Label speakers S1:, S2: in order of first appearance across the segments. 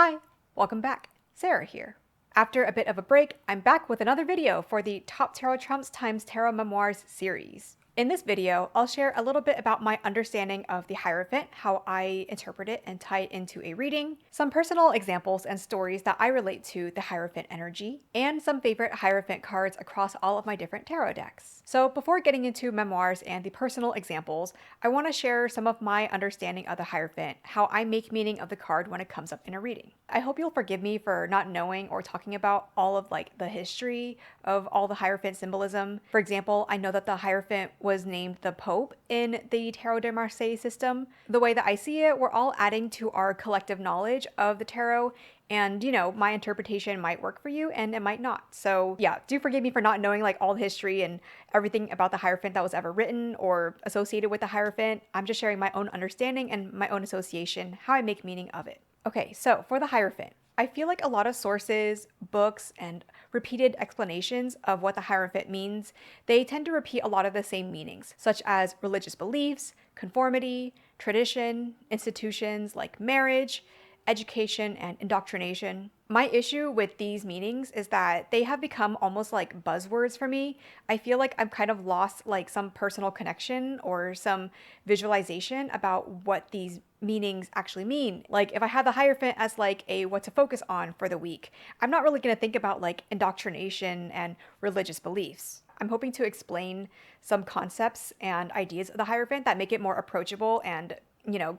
S1: Hi, welcome back. Sarah here. After a bit of a break, I'm back with another video for the Top Tarot Trumps x Tarot Memoirs series. In this video, I'll share a little bit about my understanding of the Hierophant, how I interpret it and tie it into a reading, some personal examples and stories that I relate to the Hierophant energy, and some favorite Hierophant cards across all of my different tarot decks. So before getting into Memoirs and the personal examples, I want to share some of my understanding of the Hierophant, how I make meaning of the card when it comes up in a reading. I hope you'll forgive me for not knowing or talking about all of the history of all the Hierophant symbolism. For example, I know that the Hierophant was named the Pope in the Tarot de Marseille system. The way that I see it, we're all adding to our collective knowledge of the tarot, and my interpretation might work for you and it might not. So yeah, do forgive me for not knowing all the history and everything about the Hierophant that was ever written or associated with the Hierophant. I'm just sharing my own understanding and my own association, how I make meaning of it. Okay, so for the Hierophant, I feel like a lot of sources, books, and repeated explanations of what the Hierophant means, they tend to repeat a lot of the same meanings, such as religious beliefs, conformity, tradition, institutions like marriage, education, and indoctrination. My issue with these meanings is that they have become almost like buzzwords for me. I feel like I've kind of lost some personal connection or some visualization about what these meanings actually mean. If I had the Hierophant as a what to focus on for the week, I'm not really going to think about indoctrination and religious beliefs. I'm hoping to explain some concepts and ideas of the Hierophant that make it more approachable and,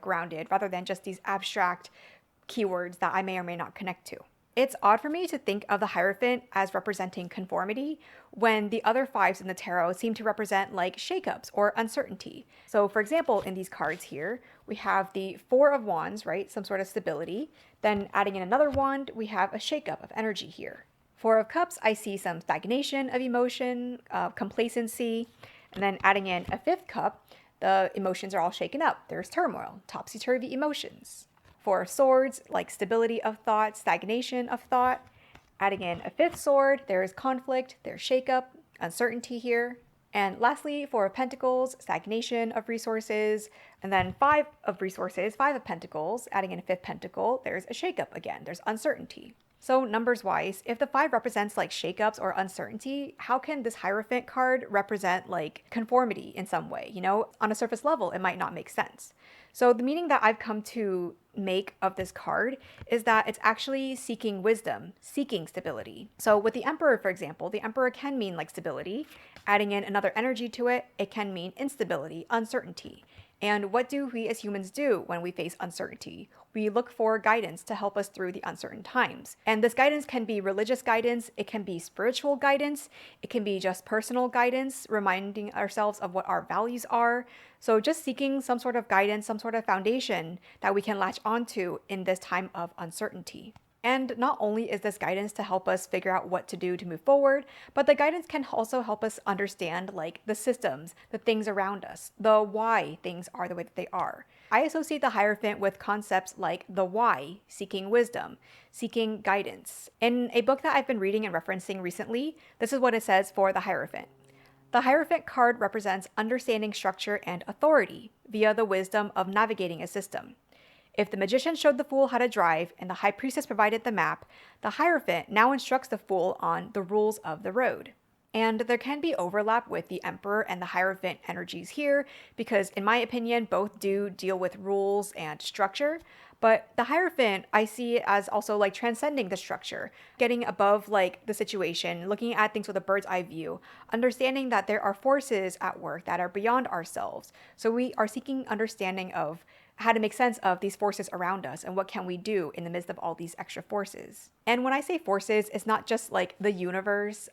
S1: grounded rather than just these abstract keywords that I may or may not connect to. It's odd for me to think of the Hierophant as representing conformity when the other fives in the tarot seem to represent shakeups or uncertainty. So for example, in these cards here, we have the Four of Wands, right? Some sort of stability. Then adding in another wand, we have a shakeup of energy here. Four of Cups, I see some stagnation of emotion, complacency. And then adding in a fifth cup, the emotions are all shaken up. There's turmoil, topsy-turvy emotions. Four of Swords, stability of thought, stagnation of thought. Adding in a fifth sword, there is conflict, there's shakeup, uncertainty here. And lastly, Four of Pentacles, stagnation of resources. And then Five of Resources, Five of Pentacles, adding in a fifth pentacle, there's a shakeup again, there's uncertainty. So numbers-wise, if the five represents shakeups or uncertainty, how can this Hierophant card represent conformity in some way? On a surface level, it might not make sense. So the meaning that I've come to make of this card is that it's actually seeking wisdom, seeking stability. So with the Emperor, for example, the Emperor can mean stability. Adding in another energy to it, it can mean instability, uncertainty. And what do we as humans do when we face uncertainty? We look for guidance to help us through the uncertain times. And this guidance can be religious guidance, it can be spiritual guidance, it can be just personal guidance, reminding ourselves of what our values are. So just seeking some sort of guidance, some sort of foundation that we can latch onto in this time of uncertainty. And not only is this guidance to help us figure out what to do to move forward, but the guidance can also help us understand the systems, the things around us, the why things are the way that they are. I associate the Hierophant with concepts like the why, seeking wisdom, seeking guidance. In a book that I've been reading and referencing recently, this is what it says for the Hierophant. The Hierophant card represents understanding structure and authority via the wisdom of navigating a system. If the magician showed the fool how to drive and the high priestess provided the map, the Hierophant now instructs the fool on the rules of the road. And there can be overlap with the Emperor and the Hierophant energies here, because in my opinion, both do deal with rules and structure. But the Hierophant, I see it as also transcending the structure, getting above the situation, looking at things with a bird's eye view, understanding that there are forces at work that are beyond ourselves. So we are seeking understanding of how to make sense of these forces around us and what can we do in the midst of all these extra forces. And when I say forces, it's not just the universe,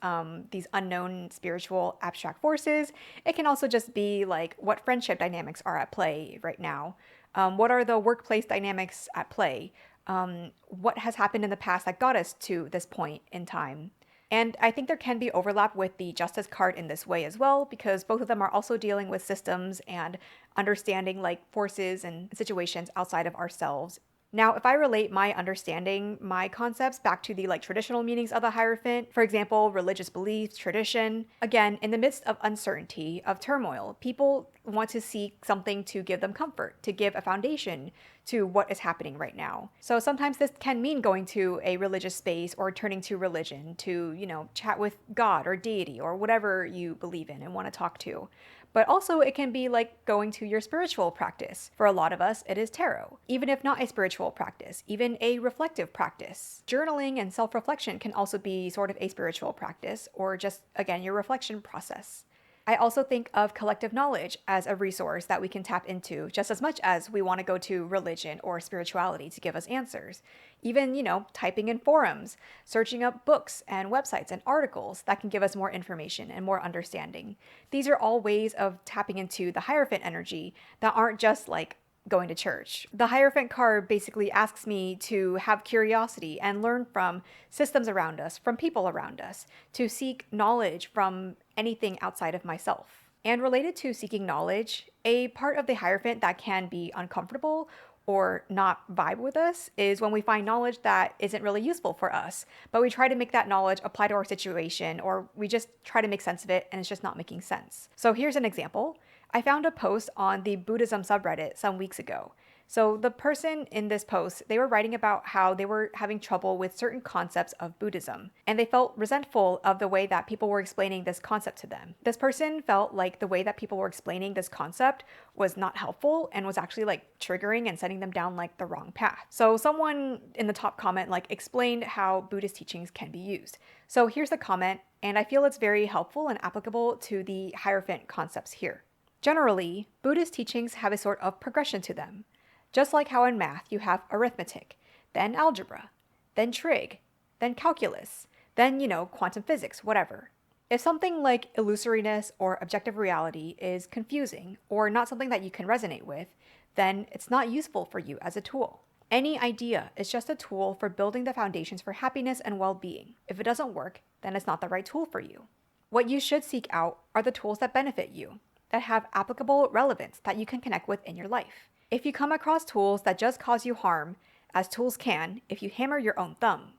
S1: these unknown spiritual abstract forces. It can also just be what friendship dynamics are at play right now. What are the workplace dynamics at play? What has happened in the past that got us to this point in time? And I think there can be overlap with the Justice card in this way as well, because both of them are also dealing with systems and understanding forces and situations outside of ourselves. Now, if I relate my understanding, my concepts back to the traditional meanings of the Hierophant, for example, religious beliefs, tradition, again, in the midst of uncertainty, of turmoil, people want to seek something to give them comfort, to give a foundation to what is happening right now. So sometimes this can mean going to a religious space or turning to religion to, chat with God or deity or whatever you believe in and want to talk to. But also, it can be like going to your spiritual practice. For a lot of us, it is tarot. Even if not a spiritual practice, even a reflective practice. Journaling and self reflection can also be sort of a spiritual practice, or just, again, your reflection process. I also think of collective knowledge as a resource that we can tap into just as much as we want to go to religion or spirituality to give us answers. Even, typing in forums, searching up books and websites and articles that can give us more information and more understanding. These are all ways of tapping into the Hierophant energy that aren't just like going to church. The Hierophant card basically asks me to have curiosity and learn from systems around us, from people around us, to seek knowledge from anything outside of myself. And related to seeking knowledge, a part of the Hierophant that can be uncomfortable or not vibe with us is when we find knowledge that isn't really useful for us, but we try to make that knowledge apply to our situation, or we just try to make sense of it and it's just not making sense. So here's an example. I found a post on the Buddhism subreddit some weeks ago. So the person in this post, they were writing about how they were having trouble with certain concepts of Buddhism, and they felt resentful of the way that people were explaining this concept to them. This person felt like the way that people were explaining this concept was not helpful and was actually triggering and setting them down the wrong path. So someone in the top comment explained how Buddhist teachings can be used. So here's the comment, and I feel it's very helpful and applicable to the Hierophant concepts here. Generally, Buddhist teachings have a sort of progression to them. Just like how in math you have arithmetic, then algebra, then trig, then calculus, then, quantum physics, whatever. If something like illusoriness or objective reality is confusing or not something that you can resonate with, then it's not useful for you as a tool. Any idea is just a tool for building the foundations for happiness and well-being. If it doesn't work, then it's not the right tool for you. What you should seek out are the tools that benefit you, that have applicable relevance that you can connect with in your life. If you come across tools that just cause you harm, as tools can if you hammer your own thumb,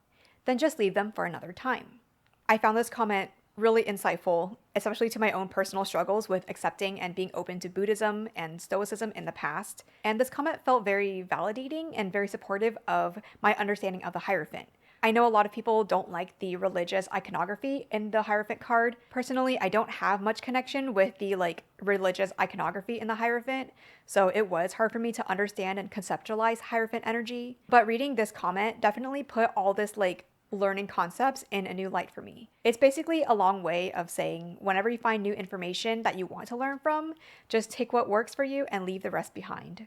S1: then just leave them for another time. I found this comment really insightful, especially to my own personal struggles with accepting and being open to Buddhism and Stoicism in the past. And this comment felt very validating and very supportive of my understanding of the Hierophant. I know a lot of people don't like the religious iconography in the Hierophant card. Personally, I don't have much connection with the religious iconography in the Hierophant, so it was hard for me to understand and conceptualize Hierophant energy. But reading this comment definitely put all this learning concepts in a new light for me. It's basically a long way of saying whenever you find new information that you want to learn from, just take what works for you and leave the rest behind.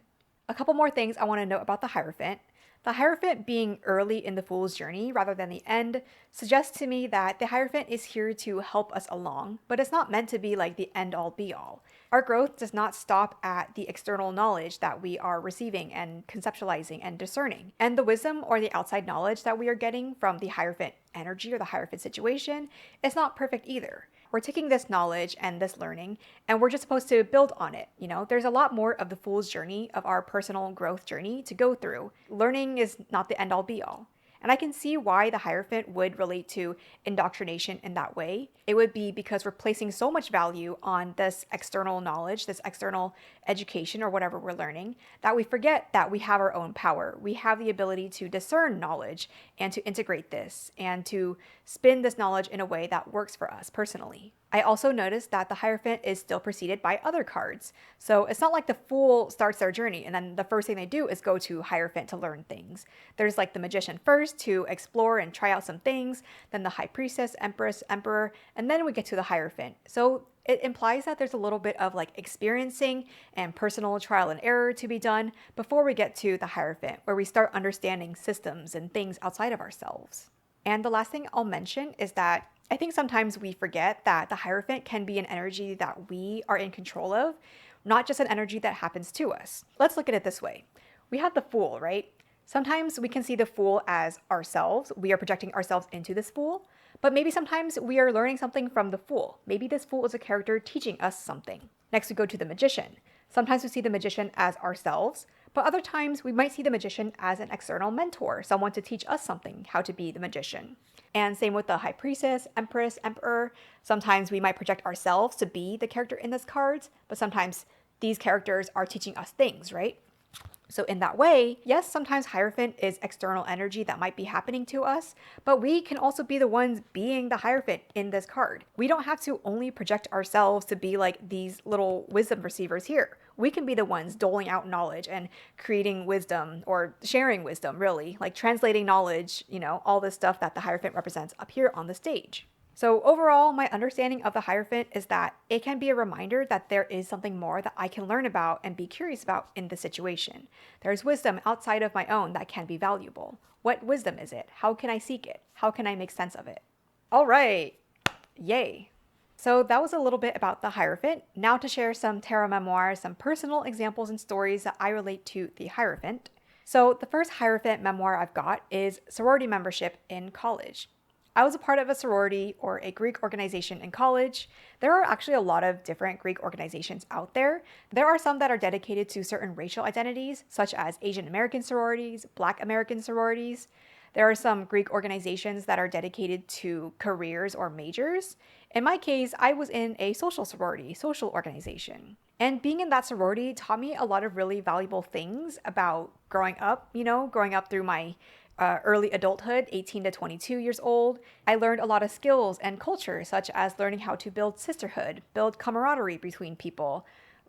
S1: A couple more things I want to note about the Hierophant. The Hierophant being early in the Fool's journey rather than the end suggests to me that the Hierophant is here to help us along, but it's not meant to be the end-all be-all. Our growth does not stop at the external knowledge that we are receiving and conceptualizing and discerning. And the wisdom or the outside knowledge that we are getting from the Hierophant energy or the Hierophant situation is not perfect either. We're taking this knowledge and this learning, and we're just supposed to build on it. There's a lot more of the Fool's journey, of our personal growth journey to go through. Learning is not the end-all be-all. And I can see why the Hierophant would relate to indoctrination in that way. It would be because we're placing so much value on this external knowledge, this external education or whatever we're learning, that we forget that we have our own power. We have the ability to discern knowledge and to integrate this and to spin this knowledge in a way that works for us personally. I also noticed that the Hierophant is still preceded by other cards. So it's not like the Fool starts their journey and then the first thing they do is go to Hierophant to learn things. There's the Magician first to explore and try out some things, then the High Priestess, Empress, Emperor, and then we get to the Hierophant. So it implies that there's a little bit of experiencing and personal trial and error to be done before we get to the Hierophant, where we start understanding systems and things outside of ourselves. And the last thing I'll mention is that I think sometimes we forget that the Hierophant can be an energy that we are in control of, not just an energy that happens to us. Let's look at it this way. We have the Fool, right? Sometimes we can see the Fool as ourselves. We are projecting ourselves into this Fool. But maybe sometimes we are learning something from the Fool. Maybe this Fool is a character teaching us something. Next, we go to the Magician. Sometimes we see the Magician as ourselves, But other times we might see the magician as an external mentor, someone to teach us something, how to be the magician. And same with the high priestess, empress, emperor. Sometimes we might project ourselves to be the character in these cards, but sometimes these characters are teaching us things, right? So in that way, yes, sometimes Hierophant is external energy that might be happening to us, but we can also be the ones being the Hierophant in this card. We don't have to only project ourselves to be like these little wisdom receivers here. We can be the ones doling out knowledge and creating wisdom, or sharing wisdom, really, like translating knowledge, all this stuff that the Hierophant represents up here on the stage. So overall, my understanding of the Hierophant is that it can be a reminder that there is something more that I can learn about and be curious about in the situation. There's wisdom outside of my own that can be valuable. What wisdom is it? How can I seek it? How can I make sense of it? All right, yay. So that was a little bit about the Hierophant. Now to share some tarot memoirs, some personal examples and stories that I relate to the Hierophant. So the first Hierophant memoir I've got is sorority membership in college. I was a part of a sorority or a Greek organization in college. There are actually a lot of different Greek organizations out there. There are some that are dedicated to certain racial identities, such as Asian American sororities, Black American sororities. There are some Greek organizations that are dedicated to careers or majors. In my case, I was in a social sorority, social organization. And being in that sorority taught me a lot of really valuable things about growing up, growing up through my early adulthood, 18 to 22 years old. I learned a lot of skills and culture, such as learning how to build sisterhood, build camaraderie between people.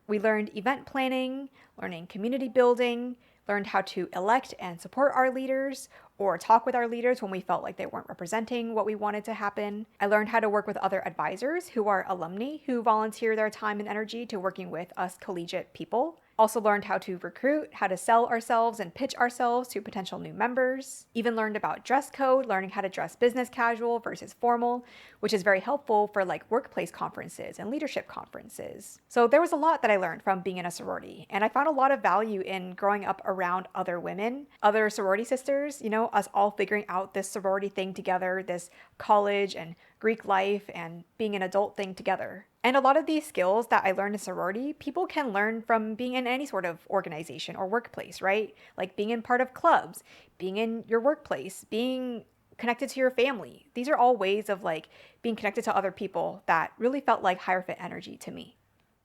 S1: We learned event planning, learning community building, learned how to elect and support our leaders or talk with our leaders when we felt like they weren't representing what we wanted to happen. I learned how to work with other advisors who are alumni who volunteer their time and energy to working with us collegiate people. Also learned how to recruit, how to sell ourselves and pitch ourselves to potential new members. Even learned about dress code, learning how to dress business casual versus formal, which is very helpful for like workplace conferences and leadership conferences. So there was a lot that I learned from being in a sorority, and I found a lot of value in growing up around other women, other sorority sisters, us all figuring out this sorority thing together, this college and Greek life and being an adult thing together. And a lot of these skills that I learned in sorority, people can learn from being in any sort of organization or workplace, right? Like being in part of clubs, being in your workplace, being connected to your family. These are all ways of like being connected to other people that really felt like Hierophant energy to me.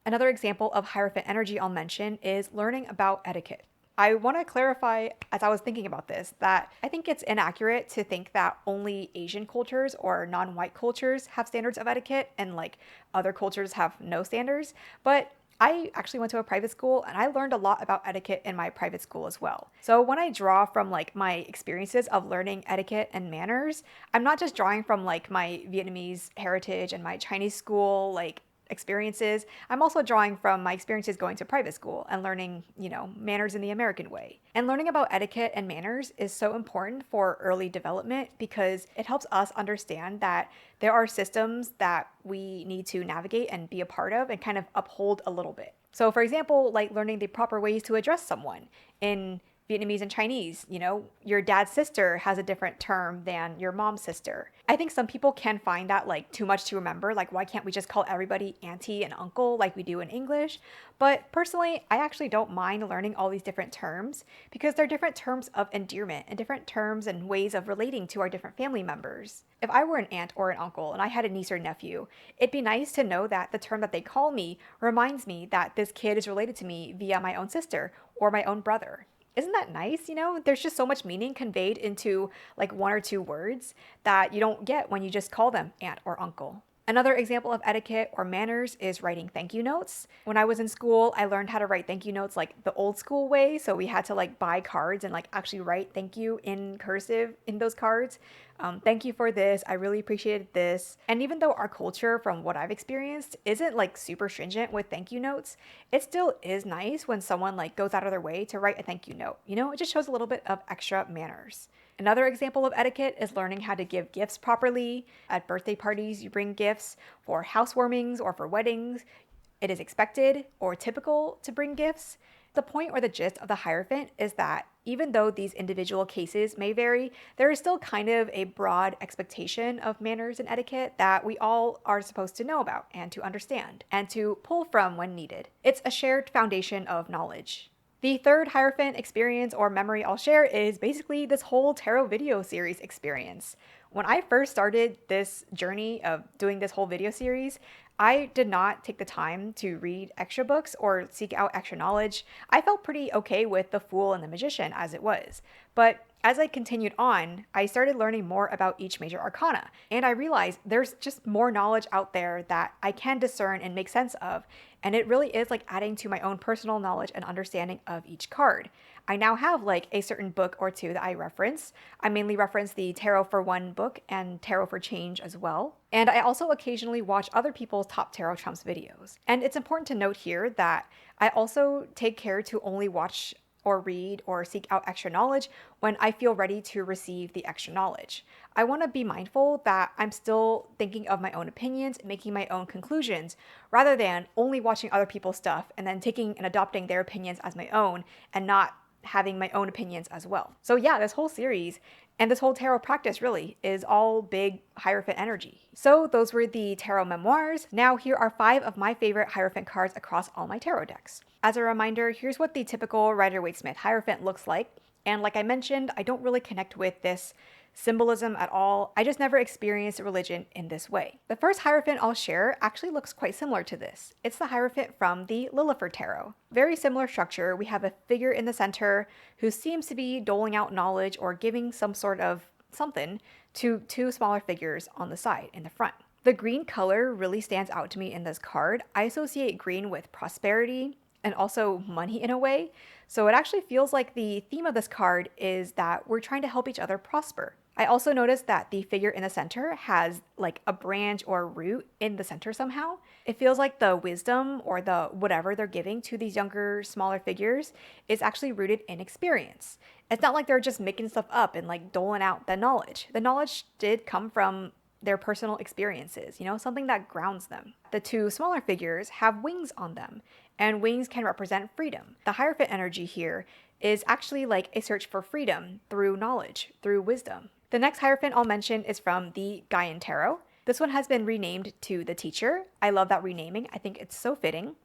S1: Another example of Hierophant energy I'll mention is learning about etiquette. I want to clarify, as I was thinking about this, that I think it's inaccurate to think that only Asian cultures or non-white cultures have standards of etiquette and like other cultures have no standards. But I actually went to a private school and I learned a lot about etiquette in my private school as well. So when I draw from like my experiences of learning etiquette and manners, I'm not just drawing from like my Vietnamese heritage and my Chinese school like experiences. I'm also drawing from my experiences going to private school and learning, manners in the American way. And learning about etiquette and manners is so important for early development because it helps us understand that there are systems that we need to navigate and be a part of and kind of uphold a little bit. So for example, like learning the proper ways to address someone. In Vietnamese and Chinese, your dad's sister has a different term than your mom's sister. I think some people can find that like too much to remember. Like, why can't we just call everybody auntie and uncle like we do in English? But personally, I actually don't mind learning all these different terms because they're different terms of endearment and different terms and ways of relating to our different family members. If I were an aunt or an uncle and I had a niece or nephew, it'd be nice to know that the term that they call me reminds me that this kid is related to me via my own sister or my own brother. Isn't that nice? There's just so much meaning conveyed into like one or two words that you don't get when you just call them aunt or uncle. Another example of etiquette or manners is writing thank you notes. When I was in school, I learned how to write thank you notes like the old school way. So we had to like buy cards and like actually write thank you in cursive in those cards. Thank you for this. I really appreciated this. And even though our culture, from what I've experienced, isn't like super stringent with thank you notes, it still is nice when someone like goes out of their way to write a thank you note. It just shows a little bit of extra manners. Another example of etiquette is learning how to give gifts properly. At birthday parties, you bring gifts. For housewarmings or for weddings, it is expected or typical to bring gifts. The point or the gist of the Hierophant is that even though these individual cases may vary, there is still kind of a broad expectation of manners and etiquette that we all are supposed to know about and to understand and to pull from when needed. It's a shared foundation of knowledge. The third Hierophant experience or memory I'll share is basically this whole tarot video series experience. When I first started this journey of doing this whole video series, I did not take the time to read extra books or seek out extra knowledge. I felt pretty okay with The Fool and the Magician as it was. But as I continued on, I started learning more about each major arcana, and I realized there's just more knowledge out there that I can discern and make sense of, and it really is like adding to my own personal knowledge and understanding of each card. I now have like a certain book or two that I reference. I mainly reference the Tarot for One book and Tarot for Change as well. And I also occasionally watch other people's top tarot trumps videos. And it's important to note here that I also take care to only watch or read or seek out extra knowledge when I feel ready to receive the extra knowledge. I want to be mindful that I'm still thinking of my own opinions, making my own conclusions, rather than only watching other people's stuff and then taking and adopting their opinions as my own and not having my own opinions as well. So yeah, this whole series and this whole tarot practice really is all big Hierophant energy. So those were the tarot memoirs. Now here are 5 of my favorite Hierophant cards across all my tarot decks. As a reminder, here's what the typical Rider-Waite-Smith Hierophant looks like. And like I mentioned, I don't really connect with this symbolism at all. I just never experienced religion in this way. The first Hierophant I'll share actually looks quite similar to this. It's the Hierophant from the Lilliput Tarot. Very similar structure. We have a figure in the center who seems to be doling out knowledge or giving some sort of something to 2 smaller figures on the side in the front. The green color really stands out to me in this card. I associate green with prosperity and also money in a way. So it actually feels like the theme of this card is that we're trying to help each other prosper. I also noticed that the figure in the center has like a branch or root in the center somehow. It feels like the wisdom or the whatever they're giving to these younger, smaller figures is actually rooted in experience. It's not like they're just making stuff up and like doling out the knowledge. The knowledge did come from their personal experiences, something that grounds them. The 2 smaller figures have wings on them, and wings can represent freedom. The Hierophant energy here is actually like a search for freedom through knowledge, through wisdom. The next Hierophant I'll mention is from the Gaian Tarot. This one has been renamed to the Teacher. I love that renaming. I think it's so fitting.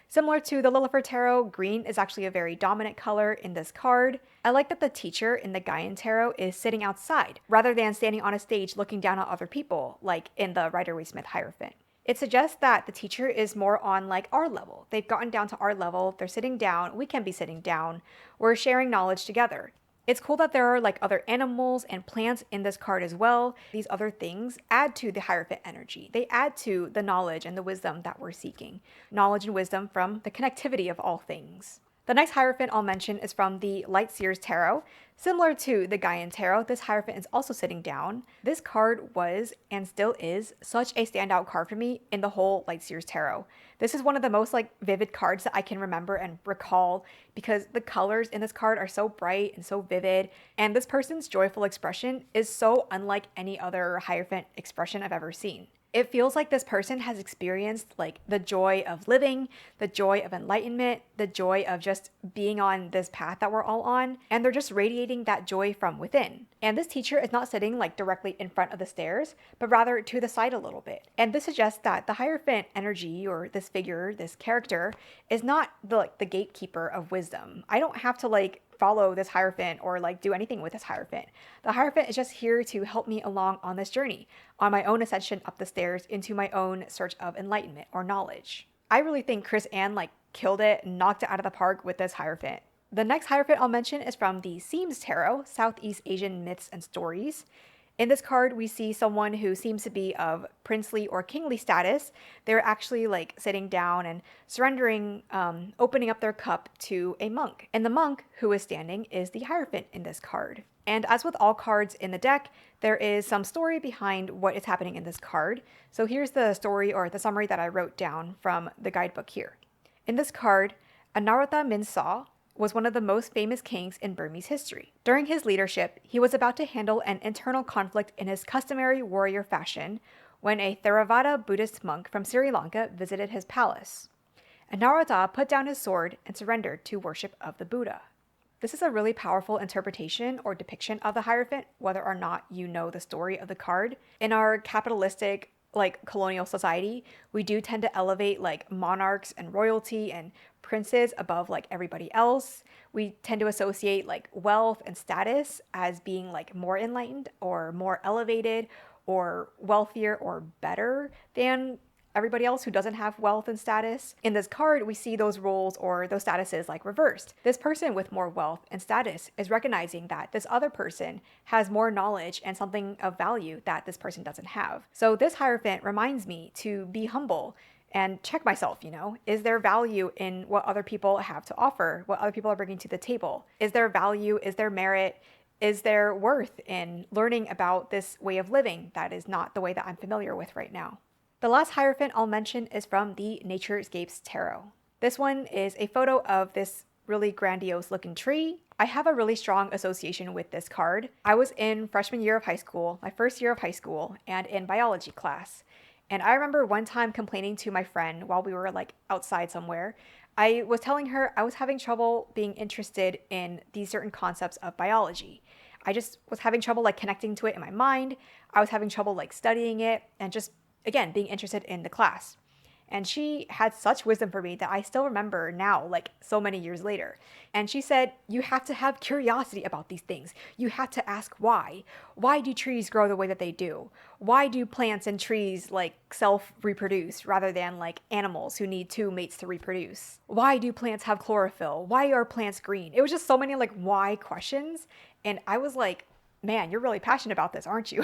S1: Similar to the Lilliput Tarot, green is actually a very dominant color in this card. I like that the Teacher in the Gaian Tarot is sitting outside, rather than standing on a stage looking down on other people, like in the Rider-Waite-Smith Hierophant. It suggests that the Teacher is more on like our level. They've gotten down to our level, they're sitting down, we can be sitting down, we're sharing knowledge together. It's cool that there are like other animals and plants in this card as well. These other things add to the Hierophant energy. They add to the knowledge and the wisdom that we're seeking. Knowledge and wisdom from the connectivity of all things. The next Hierophant I'll mention is from the Light Seers Tarot. Similar to the Gaian Tarot, this Hierophant is also sitting down. This card was, and still is, such a standout card for me in the whole Light Seers Tarot. This is one of the most like vivid cards that I can remember and recall because the colors in this card are so bright and so vivid, and this person's joyful expression is so unlike any other Hierophant expression I've ever seen. It feels like this person has experienced like the joy of living, the joy of enlightenment, the joy of just being on this path that we're all on, and they're just radiating that joy from within. And this teacher is not sitting like directly in front of the stairs, but rather to the side a little bit. And this suggests that the Hierophant energy or this figure, this character, is not the gatekeeper of wisdom. I don't have to like follow this Hierophant or like do anything with this Hierophant. The Hierophant is just here to help me along on this journey, on my own ascension up the stairs into my own search of enlightenment or knowledge. I really think Chris Ann like killed it and knocked it out of the park with this Hierophant. The next Hierophant I'll mention is from the Seams Tarot, Southeast Asian Myths and Stories. In this card, we see someone who seems to be of princely or kingly status. They're actually like sitting down and surrendering, opening up their cup to a monk. And the monk who is standing is the Hierophant in this card. And as with all cards in the deck, there is some story behind what is happening in this card. So here's the story or the summary that I wrote down from the guidebook here. In this card, Anarotha Minsaw was one of the most famous kings in Burmese history. During his leadership, he was about to handle an internal conflict in his customary warrior fashion when a Theravada Buddhist monk from Sri Lanka visited his palace. Anarotha put down his sword and surrendered to worship of the Buddha. This is a really powerful interpretation or depiction of the Hierophant, whether or not you know the story of the card. In our capitalistic, like colonial society, we do tend to elevate like monarchs and royalty and princes above like everybody else. We tend to associate like wealth and status as being like more enlightened or more elevated or wealthier or better than everybody else who doesn't have wealth and status. In this card, we see those roles or those statuses like reversed. This person with more wealth and status is recognizing that this other person has more knowledge and something of value that this person doesn't have. So this Hierophant reminds me to be humble and check myself, is there value in what other people have to offer, what other people are bringing to the table? Is there value? Is there merit? Is there worth in learning about this way of living that is not the way that I'm familiar with right now? The last Hierophant I'll mention is from the Naturescapes Tarot. This one is a photo of this really grandiose looking tree. I have a really strong association with this card. I was in freshman year of high school, my first year of high school, and in biology class. And I remember one time complaining to my friend while we were like outside somewhere. I was telling her I was having trouble being interested in these certain concepts of biology. I just was having trouble like connecting to it in my mind. I was having trouble like studying it and just again, being interested in the class. And she had such wisdom for me that I still remember now, like so many years later. And she said, you have to have curiosity about these things. You have to ask why. Why do trees grow the way that they do? Why do plants and trees like self-reproduce rather than like animals who need two mates to reproduce? Why do plants have chlorophyll? Why are plants green? It was just so many like why questions. And I was like, man, you're really passionate about this, aren't you?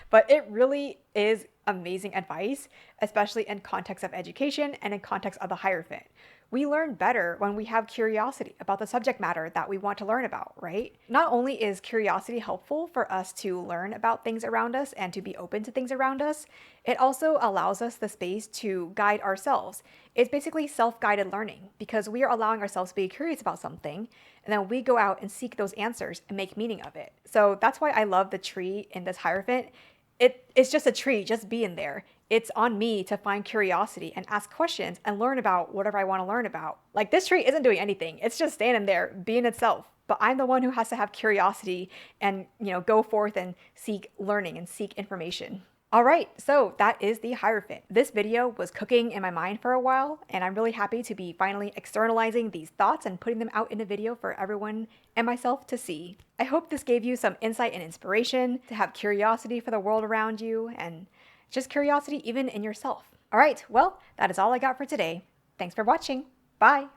S1: But it really is amazing advice, especially in context of education and in context of the Hierophant. We learn better when we have curiosity about the subject matter that we want to learn about, right? Not only is curiosity helpful for us to learn about things around us and to be open to things around us, it also allows us the space to guide ourselves. It's basically self-guided learning because we are allowing ourselves to be curious about something, and then we go out and seek those answers and make meaning of it. So that's why I love the tree in this Hierophant. It's just a tree, just being there. It's on me to find curiosity and ask questions and learn about whatever I want to learn about. Like this tree isn't doing anything. It's just standing there being itself. But I'm the one who has to have curiosity and, go forth and seek learning and seek information. All right, so that is the Hierophant. This video was cooking in my mind for a while, and I'm really happy to be finally externalizing these thoughts and putting them out in a video for everyone and myself to see. I hope this gave you some insight and inspiration to have curiosity for the world around you and just curiosity even in yourself. All right, well, that is all I got for today. Thanks for watching. Bye.